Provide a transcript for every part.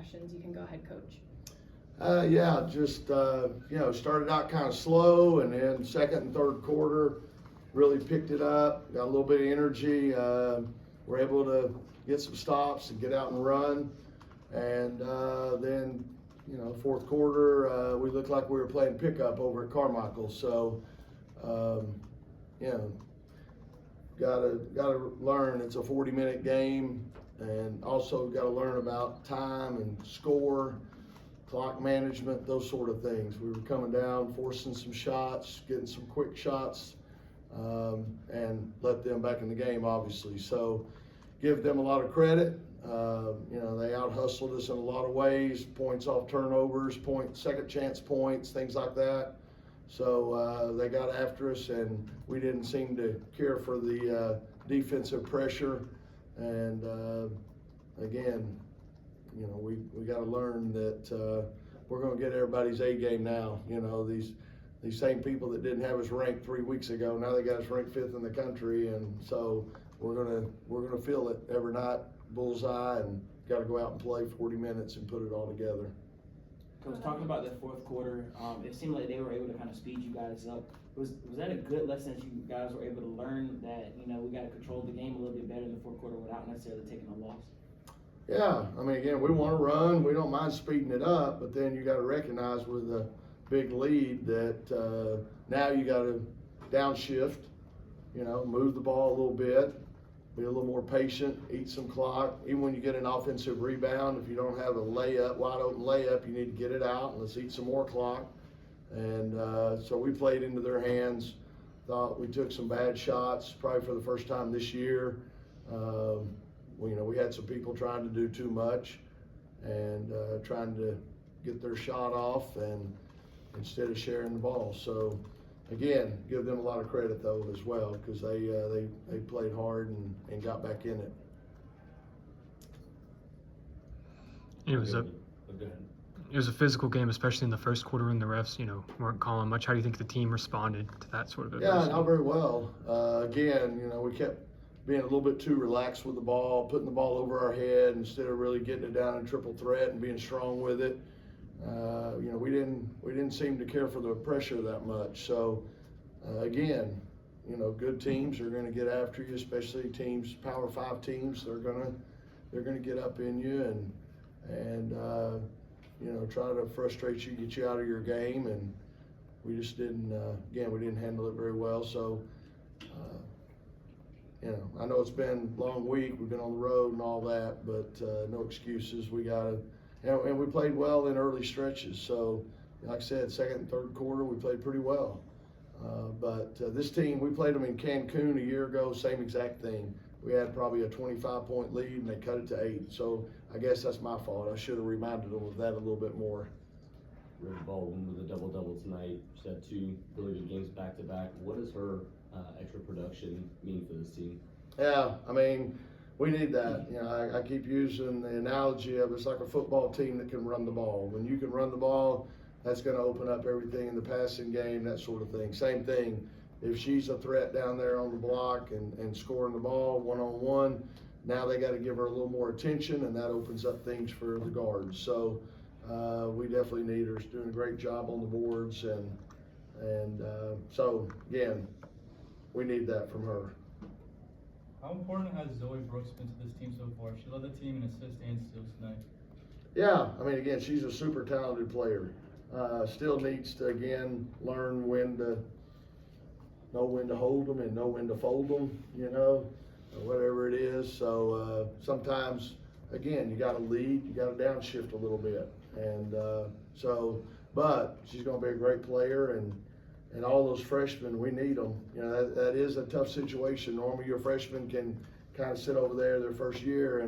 questions, you can go ahead, Coach. Started out kind of slow, and then second and third quarter really picked it up, got a little bit of energy. We're able to get some stops and get out and run. And then, fourth quarter, we looked like we were playing pickup over at Carmichael. So, gotta learn. It's a 40-minute game, and also got to learn about time and score, clock management, those sort of things. We were coming down, forcing some shots, getting some quick shots, and let them back in the game, obviously. So give them a lot of credit. They out-hustled us in a lot of ways, points off turnovers, second chance points, things like that. So they got after us, and we didn't seem to care for the defensive pressure. And again, we got to learn that we're going to get everybody's A game now. These same people that didn't have us ranked 3 weeks ago, now they got us ranked 5th in the country, and so we're gonna feel it every night, bullseye, and got to go out and play 40 minutes and put it all together. Coach, talking about the fourth quarter, it seemed like they were able to kind of speed you guys up. Was that a good lesson that you guys were able to learn, that we got to control the game a little bit better in the fourth quarter without necessarily taking a loss? Yeah, again, we want to run. We don't mind speeding it up, but then you got to recognize with a big lead that now you got to downshift, move the ball a little bit, be a little more patient, eat some clock. Even when you get an offensive rebound, if you don't have a wide open layup, you need to get it out and let's eat some more clock. And so we played into their hands. Thought we took some bad shots, probably for the first time this year. We had some people trying to do too much and trying to get their shot off, and instead of sharing the ball. So again, give them a lot of credit though as well, because they played hard and got back in it. It was a physical game, especially in the first quarter, and the refs, weren't calling much. How do you think the team responded to that sort of adversity? Yeah, not very well. Again, we kept being a little bit too relaxed with the ball, putting the ball over our head instead of really getting it down in triple threat and being strong with it. We didn't seem to care for the pressure that much. So again, good teams are going to get after you, especially teams, Power 5 teams. They're going to get up in you and try to frustrate you, get you out of your game. And we just didn't. We didn't handle it very well. So. I know it's been a long week. We've been on the road and all that, but no excuses. We got to, and we played well in early stretches. So, like I said, second and third quarter, we played pretty well. But this team, we played them in Cancun a year ago, same exact thing. We had probably a 25-point lead, and they cut it to 8. So I guess that's my fault. I should have reminded them of that a little bit more. River Baldwin with a double-double tonight. She had 2 really good games back-to-back. What does her extra production mean for this team? Yeah, we need that. I keep using the analogy of it's like a football team that can run the ball. When you can run the ball, that's going to open up everything in the passing game, that sort of thing. Same thing. If she's a threat down there on the block and scoring the ball one-on-one, now they got to give her a little more attention, and that opens up things for the guards. So we definitely need her. She's doing a great job on the boards, and so again, we need that from her. How important has Zoe Brooks been to this team so far? She led the team in assists and steals tonight. Yeah, again, she's a super talented player. Still needs to, again, learn know when to hold them and know when to fold them, whatever it is. So sometimes, again, you got to lead, you got to downshift a little bit. And but she's going to be a great player, and all those freshmen, we need them. That is a tough situation. Normally your freshmen can kind of sit over there their first year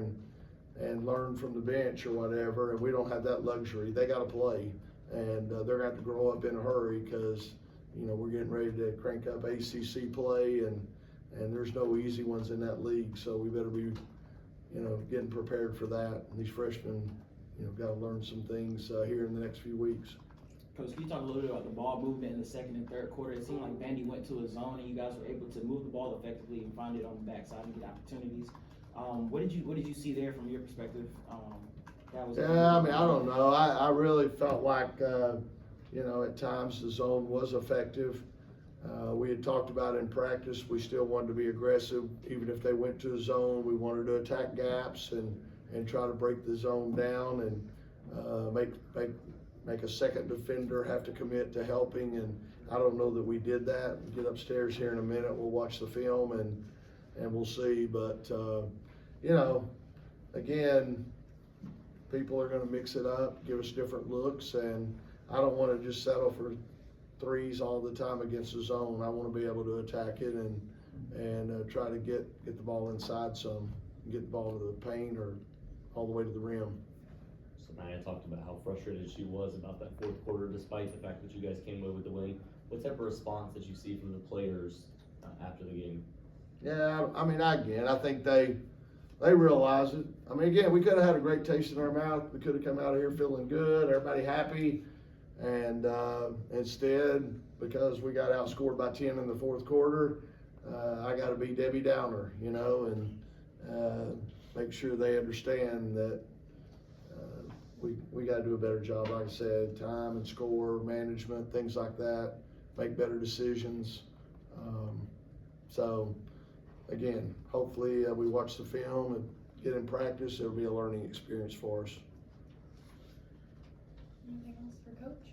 and learn from the bench or whatever, and we don't have that luxury. They got to play, and they're going to have to grow up in a hurry, because we're getting ready to crank up ACC play, and there's no easy ones in that league, so we better be getting prepared for that. And these freshmen got to learn some things here in the next few weeks. Coach, can you talk a little bit about the ball movement in the second and third quarter? It seemed like Vandy went to a zone, and you guys were able to move the ball effectively and find it on the backside and get opportunities. What did you see there from your perspective that was? Yeah, I mean, I don't know. I really felt like, you know, at times the zone was effective. We had talked about in practice, we still wanted to be aggressive. Even if they went to a zone, we wanted to attack gaps and try to break the zone down and make a second defender have to commit to helping. And I don't know that we did that. We'll get upstairs here in a minute. We'll watch the film and we'll see. But, you know, again, people are going to mix it up, give us different looks, and I don't want to just settle for threes all the time against the zone. I want to be able to attack it and try to get the ball inside some, get the ball to the paint or all the way to the rim. So Maya talked about how frustrated she was about that fourth quarter, despite the fact that you guys came away with the win. What type of response did you see from the players after the game? Yeah, I mean, I think they realize it. I mean, again, we could have had a great taste in our mouth. We could have come out of here feeling good, everybody happy. And instead, because we got outscored by 10 in the fourth quarter, I got to be Debbie Downer, you know, and make sure they understand that we got to do a better job, like I said, time and score management, things like that, make better decisions. So, again, hopefully we watch the film and get in practice. It'll be a learning experience for us. Anything else for Coach?